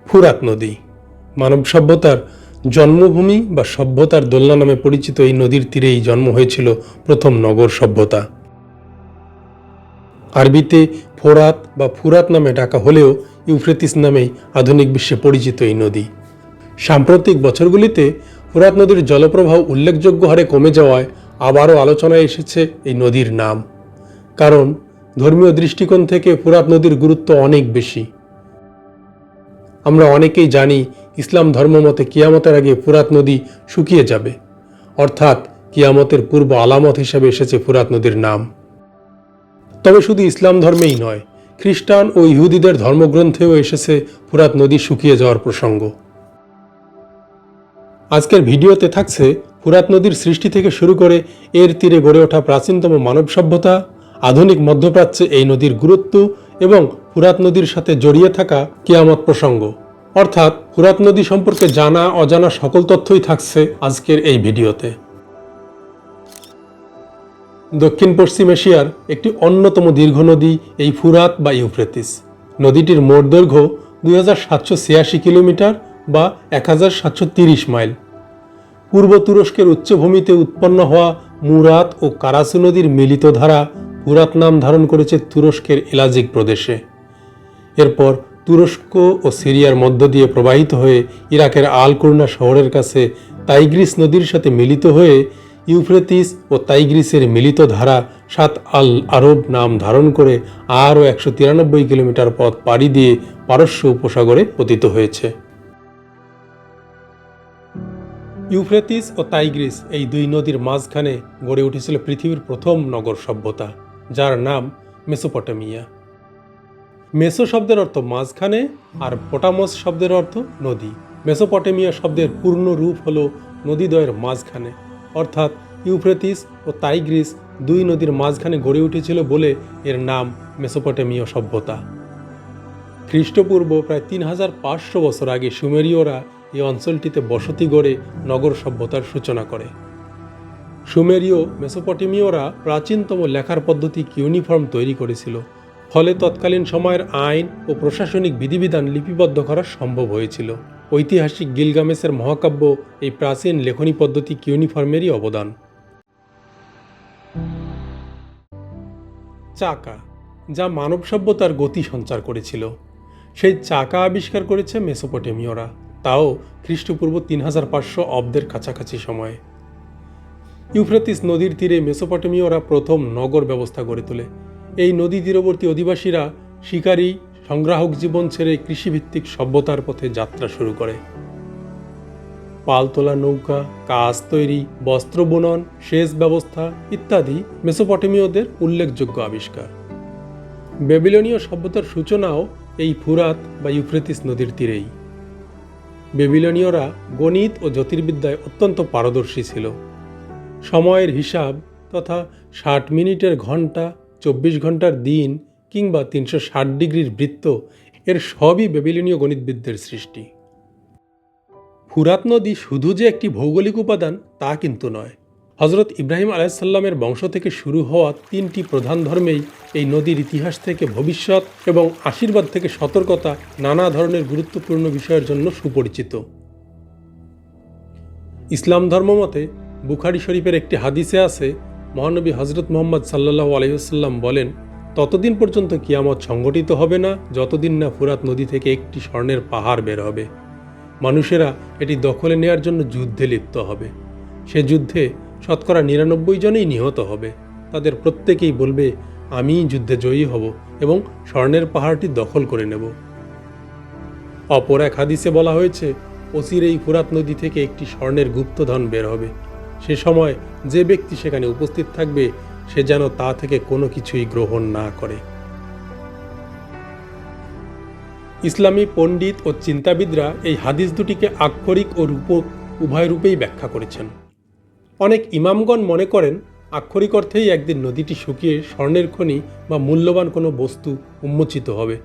ফুরাত নদী মানব সভ্যতার জন্মভূমি বা সভ্যতার দোলনা নামে পরিচিত এই নদীর তীরেই জন্ম হয়েছিল প্রথম নগর সভ্যতা। আরবিতে ফোরাত বা ফুরাত নামে ডাকা হলেও ইউফ্রেটিস নামেই আধুনিক বিশ্বে পরিচিত এই নদী। সাম্প্রতিক বছরগুলিতে ফোরাত নদীর জলপ্রবাহ উল্লেখযোগ্য হারে কমে যাওয়ায় আবারও আলোচনায় এসেছে এই নদীর নাম। কারণ ধর্মীয় দৃষ্টিকোণ থেকে ফোরাত নদীর গুরুত্ব অনেক বেশি। আমরা অনেকেই জানি ইসলাম ধর্মমতে কিয়ামতের আগে ফুরাত নদী শুকিয়ে যাবে, অর্থাৎ কিয়ামতের পূর্ব আলামত হিসেবে এসেছে ফুরাত নদীর নাম। তবে শুধু ইসলাম ধর্মেই নয়, খ্রিস্টান ও ইহুদিদের ধর্মগ্রন্থেও এসেছে ফুরাত নদী শুকিয়ে যাওয়ার প্রসঙ্গ। আজকের ভিডিওতে থাকছে ফুরাত নদীর সৃষ্টি থেকে শুরু করে এর তীরে গড়ে ওঠা প্রাচীনতম মানব সভ্যতা, আধুনিক মধ্যপ্রাচ্যে এই নদীর গুরুত্ব এবং ফুরাত নদীর সাথে জড়িয়ে থাকা কিয়ামত প্রসঙ্গ। অর্থাৎ ফুরাত নদী সম্পর্কে জানা অজানা সকল তথ্যই থাকছে আজকের এই ভিডিওতে। দক্ষিণ পশ্চিম এশিয়ার একটি অন্যতম দীর্ঘ নদী এই ফুরাত বা ইউফ্রেটিস। নদীটির মোট দৈর্ঘ্য 2786 কিলোমিটার বা 1730 মাইল। পূর্ব তুরস্কের উচ্চভূমিতে উৎপন্ন হওয়া মুরাত ও কারাসু নদীর মিলিত ধারা ফুরাত নাম ধারণ করেছে তুরস্কের এলাজিক প্রদেশে। এরপর তুরস্ক ও সিরিয়ার মধ্য দিয়ে প্রবাহিত হয়ে ইরাকের আল কুরনা শহরের কাছে তাইগ্রিস নদীর সাথে মিলিত হয়ে ইউফ্রেটিস ও তাইগ্রিসের মিলিত ধারা সাত আল আরব নাম ধারণ করে আরও 193 কিলোমিটার পথ পাড়ি দিয়ে পারস্য উপসাগরে পতিত হয়েছে। ইউফ্রেটিস ও তাইগ্রিস এই দুই নদীর মাঝখানে গড়ে উঠেছিল পৃথিবীর প্রথম নগর সভ্যতা, যার নাম মেসোপটেমিয়া। মেসো শব্দের অর্থ মাঝখানে আর পটামস শব্দের অর্থ নদী। মেসোপটেমিয়া শব্দের পূর্ণ রূপ হল নদীদ্বয়ের মাঝখানে, অর্থাৎ ইউফ্রেটিস ও তাইগ্রিস দুই নদীর মাঝখানে গড়ে উঠেছিল বলে এর নাম মেসোপটেমীয় সভ্যতা। খ্রিস্টপূর্ব প্রায় 3500 বছর আগে সুমেরীয়রা এই অঞ্চলটিতে বসতি গড়ে নগর সভ্যতার সূচনা করে। সুমেরীয় মেসোপটেমীয়রা প্রাচীনতম লেখার পদ্ধতি কিউনিফর্ম তৈরি করেছিল, ফলে তৎকালীন সময়ের আইন ও প্রশাসনিক বিধিবিধান লিপিবদ্ধ করা সম্ভব হয়েছিল। ঐতিহাসিক গিলগামেশের মহাকাব্য এই প্রাচীন লেখনী পদ্ধতি কিউনিফর্মেরই অবদান। চাকা, যা মানব সভ্যতার গতি সঞ্চার করেছিল, সেই চাকা আবিষ্কার করেছে মেসোপটেমীয়রা, তাও খ্রিস্টপূর্ব 3500 অব্দের কাছাকাছি সময়ে। ইউফ্রেটিস নদীর তীরে মেসোপটেমীয়রা প্রথম নগর ব্যবস্থা গড়ে তোলে। এই নদী তীরবর্তী অধিবাসীরা শিকারী সংগ্রাহক জীবন ছেড়ে কৃষিভিত্তিক সভ্যতার পথে যাত্রা শুরু করে। পালতোলা নৌকা, কাঁচ তৈরি, বস্ত্র বুনন, সেচ ব্যবস্থা ইত্যাদি মেসোপটেমীয়দের উল্লেখযোগ্য আবিষ্কার। বেবিলনীয় সভ্যতার সূচনাও এই ফুরাত বা ইউফ্রেটিস নদীর তীরেই। বেবিলনীয়রা গণিত ও জ্যোতির্বিদ্যায় অত্যন্ত পারদর্শী ছিল। সময়ের হিসাব তথা 60 মিনিটের ঘন্টা, 24 ঘন্টার দিন কিংবা 360 ডিগ্রির বৃত্ত, এর সবই বেবিলনীয় গণিতবিদদের সৃষ্টি। ফুরাত নদী শুধু যে একটি ভৌগোলিক উপাদান তা কিন্তু নয়। হজরত ইব্রাহিম আলাইহিসসালামের বংশ থেকে শুরু হওয়া 3টি প্রধান ধর্মেই এই নদীর ইতিহাস থেকে ভবিষ্যৎ এবং আশীর্বাদ থেকে সতর্কতা নানা ধরনের গুরুত্বপূর্ণ বিষয়ের জন্য সুপরিচিত। ইসলাম ধর্মমতে বুখারী শরীফের একটি হাদিসে আছে, মহানবী হজরত মুহাম্মদ সাল্লাল্লাহু আলাইহি ওয়াসাল্লাম বলেন, ততদিন পর্যন্ত কিয়ামত সংঘটিত হবে না যতদিন না ফুরাত নদী থেকে একটি স্বর্ণের পাহাড় বের হবে। মানুষেরা এটি দখলে নেয়ার জন্য যুদ্ধে লিপ্ত হবে। সে যুদ্ধে শতকরা 99 জনেই নিহত হবে। তাদের প্রত্যেকেই বলবে, আমিই যুদ্ধে জয়ী হব এবং স্বর্ণের পাহাড়টি দখল করে নেব। অপর এক হাদিসে বলা হয়েছে, অচিরেই ফুরাত নদী থেকে একটি স্বর্ণের গুপ্তধন বের হবে। সে সময় যে ব্যক্তি সেখানে উপস্থিত থাকবে সে যেন তা থেকে কোনো কিছুই গ্রহণ না করে। ইসলামী পণ্ডিত ও চিন্তাবিদরা এই হাদিস দুটিকে আক্ষরিক ও রূপক উভয় রূপেই ব্যাখ্যা করেছেন। অনেক ইমামগণ মনে করেন আক্ষরিক অর্থেই একদিন নদীটি শুকিয়ে স্বর্ণের খনি বা মূল্যবান কোনো বস্তু উন্মোচিত হবে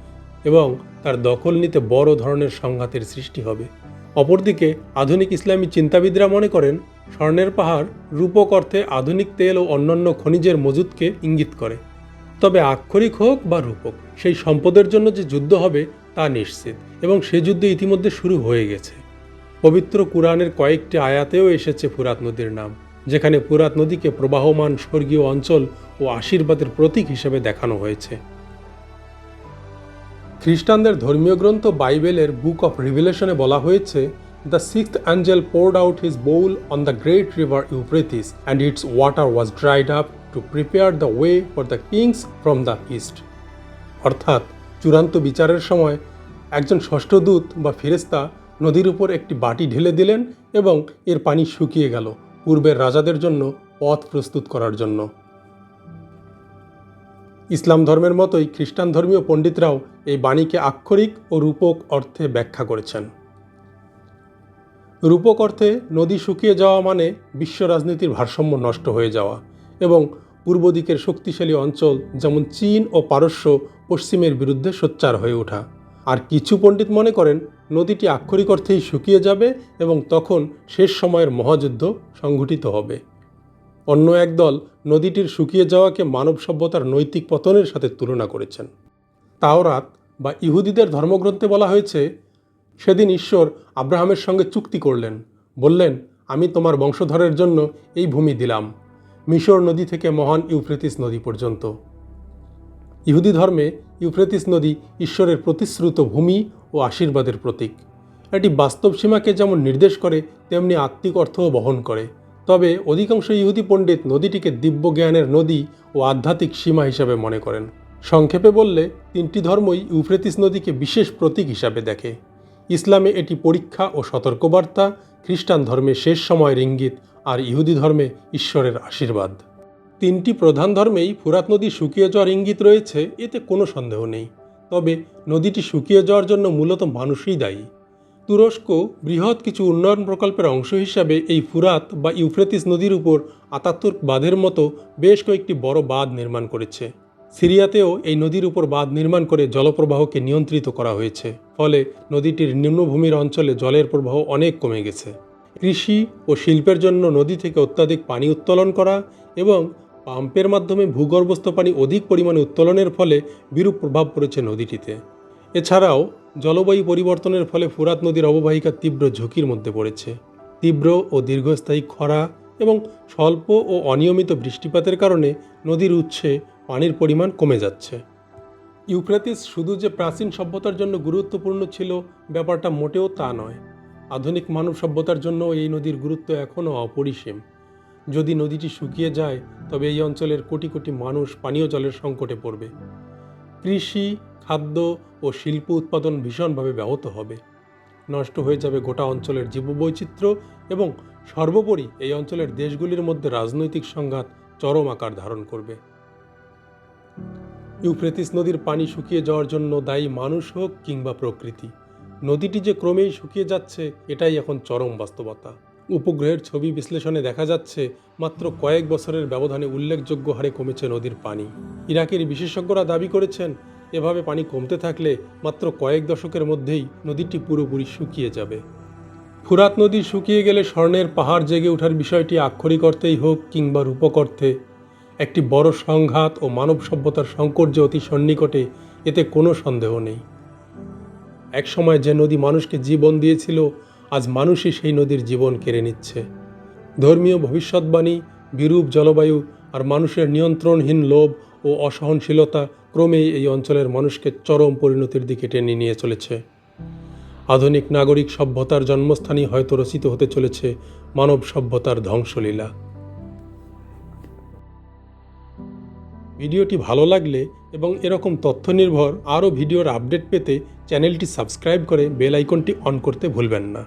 এবং তার দখল নিতে বড় ধরনের সংঘাতের সৃষ্টি হবে। অপরদিকে আধুনিক ইসলামী চিন্তাবিদরা মনে করেন স্বর্ণের পাহাড় রূপক অর্থে আধুনিক তেল ও অন্যান্য খনিজের মজুদকে ইঙ্গিত করে। তবে আক্ষরিক হোক বা রূপক, সেই সম্পদের জন্য যে যুদ্ধ হবে তা নিশ্চিত, এবং সে যুদ্ধ ইতিমধ্যে শুরু হয়ে গেছে। পবিত্র কুরআনের কয়েকটি আয়াতেও এসেছে ফুরাত নদীর নাম, যেখানে ফুরাত নদীকে প্রবাহমান স্বর্গীয় অঞ্চল ও আশীর্বাদের প্রতীক হিসেবে দেখানো হয়েছে। খ্রিস্টানদের ধর্মীয় গ্রন্থ বাইবেলের বুক অফ রিভিলেশনে বলা হয়েছে, the sixth angel poured out his bowl on the great river Euphrates and its water was dried up to prepare the way for the kings from the east. অর্থাৎ চূড়ান্ত বিচারের সময় একজন ষষ্ঠ দূত বা ফেরেশতা নদীর উপর একটি বাটি ঢেলে দিলেন এবং এর পানি শুকিয়ে গেল পূর্বের রাজাদের জন্য পথ প্রস্তুত করার জন্য। ইসলাম ধর্মের মতোই খ্রিস্টান ধর্মীয় পণ্ডিতরাও এই বাণীকে আক্ষরিক ও রূপক অর্থে ব্যাখ্যা করেছেন। রূপক অর্থে নদী শুকিয়ে যাওয়া মানে বিশ্ব রাজনীতির ভারসাম্য নষ্ট হয়ে যাওয়া এবং পূর্ব দিকের শক্তিশালী অঞ্চল যেমন চীন ও পারস্য পশ্চিমের বিরুদ্ধে সোচ্চার হয়ে ওঠা। আর কিছু পণ্ডিত মনে করেন নদীটি আক্ষরিক অর্থেই শুকিয়ে যাবে এবং তখন শেষ সময়ের মহাযুদ্ধ সংঘটিত হবে। অন্য একদল নদীটির শুকিয়ে যাওয়াকে মানব সভ্যতার নৈতিক পতনের সাথে তুলনা করেছেন। তাওরাত বা ইহুদিদের ধর্মগ্রন্থে বলা হয়েছে, সেদিন ঈশ্বর আব্রাহামের সঙ্গে চুক্তি করলেন, বললেন, আমি তোমার বংশধরের জন্য এই ভূমি দিলাম, মিশর নদী থেকে মহান ইউফ্রেটিস নদী পর্যন্ত। ইহুদি ধর্মে ইউফ্রেটিস নদী ঈশ্বরের প্রতিশ্রুত ভূমি ও আশীর্বাদের প্রতীক। এটি বাস্তব সীমাকে যেমন নির্দেশ করে তেমনি আত্মিক অর্থও বহন করে। তবে অধিকাংশ ইহুদি পণ্ডিত নদীটিকে দিব্য জ্ঞানের নদী ও আধ্যাত্মিক সীমা হিসাবে মনে করেন। সংক্ষেপে বললে তিনটি ধর্মই ইউফ্রেটিস নদীকে বিশেষ প্রতীক হিসাবে দেখে। ইসলামে এটি পরীক্ষা ও সতর্কবার্তা, খ্রিস্টান ধর্মে শেষ সময়ের ইঙ্গিত, আর ইহুদি ধর্মে ঈশ্বরের আশীর্বাদ। তিনটি প্রধান ধর্মেই ফুরাত নদী শুকিয়ে যাওয়ার ইঙ্গিত রয়েছে, এতে কোনো সন্দেহ নেই। তবে নদীটি শুকিয়ে যাওয়ার জন্য মূলত মানুষই দায়ী। তুরস্ক বৃহৎ কিছু উন্নয়ন প্রকল্পের অংশ হিসাবে এই ফুরাত বা ইউফ্রেটিস নদীর উপর আতাতুর্ক বাঁধের মতো বেশ কয়েকটি বড় বাঁধ নির্মাণ করেছে। সিরিয়াতেও এই নদীর উপর বাঁধ নির্মাণ করে জলপ্রবাহকে নিয়ন্ত্রিত করা হয়েছে, ফলে নদীটির নিম্নভূমির অঞ্চলে জলের প্রবাহ অনেক কমে গেছে। কৃষি ও শিল্পের জন্য নদী থেকে অত্যাধিক পানি উত্তোলন করা এবং পাম্পের মাধ্যমে ভূগর্ভস্থ পানি অধিক পরিমাণে উত্তোলনের ফলে বিরূপ প্রভাব পড়েছে নদীটিতে। এছাড়াও জলবায়ু পরিবর্তনের ফলে ফুরাত নদীর অববাহিকা তীব্র ঝুঁকির মধ্যে পড়েছে। তীব্র ও দীর্ঘস্থায়ী খরা এবং স্বল্প ও অনিয়মিত বৃষ্টিপাতের কারণে নদীর উৎসে পানির পরিমাণ কমে যাচ্ছে। ইউফ্রেটিস শুধু যে প্রাচীন সভ্যতার জন্য গুরুত্বপূর্ণ ছিল, ব্যাপারটা মোটেও তা নয়। আধুনিক মানব সভ্যতার জন্য এই নদীর গুরুত্ব এখনও অপরিসীম। যদি নদীটি শুকিয়ে যায় তবে এই অঞ্চলের কোটি কোটি মানুষ পানীয় জলের সংকটে পড়বে। কৃষি, খাদ্য ও শিল্প উৎপাদন ভীষণভাবে ব্যাহত হবে। নষ্ট হয়ে যাবে গোটা অঞ্চলের জীববৈচিত্র্য এবং সর্বোপরি এই অঞ্চলের দেশগুলির মধ্যে রাজনৈতিক সংঘাত চরম আকার ধারণ করবে। ইউফ্রেটিস নদীর পানি শুকিয়ে যাওয়ার জন্য দায়ী মানুষ হোক কিংবা প্রকৃতি, নদীটি যে ক্রমেই শুকিয়ে যাচ্ছে এটাই এখন চরম বাস্তবতা। উপগ্রহের ছবি বিশ্লেষণে দেখা যাচ্ছে মাত্র কয়েক বছরের ব্যবধানে উল্লেখযোগ্য হারে কমেছে নদীর পানি। ইরাকের বিশেষজ্ঞরা দাবি করেছেন, এভাবে পানি কমতে থাকলে মাত্র কয়েক দশকের মধ্যেই নদীটি পুরোপুরি শুকিয়ে যাবে। ফুরাত নদী শুকিয়ে গেলে স্বর্ণের পাহাড় জেগে ওঠার বিষয়টি আক্ষরিক অর্থেই হোক কিংবা রূপক অর্থে একটি বড় সংঘাত ও মানব সভ্যতার সংকট যে অতি সন্নিকটে, এতে কোনো সন্দেহ নেই। একসময় যে নদী মানুষকে জীবন দিয়েছিল, আজ মানুষই সেই নদীর জীবন কেড়ে নিচ্ছে। ধর্মীয় ভবিষ্যৎবাণী, বিরূপ জলবায়ু আর মানুষের নিয়ন্ত্রণহীন লোভ ও অসহনশীলতা ক্রমেই এই অঞ্চলের মানুষকে চরম পরিণতির দিকে টেনে নিয়ে চলেছে। আধুনিক নাগরিক সভ্যতার জন্মস্থানই হয়তো রচিত হতে চলেছে মানব সভ্যতার ধ্বংসলীলা। ভিডিওটি ভালো লাগলে এবং এরকম তথ্য নির্ভর আরও ভিডিওর আপডেট পেতে চ্যানেলটি সাবস্ক্রাইব করে বেল আইকনটি অন করতে ভুলবেন না।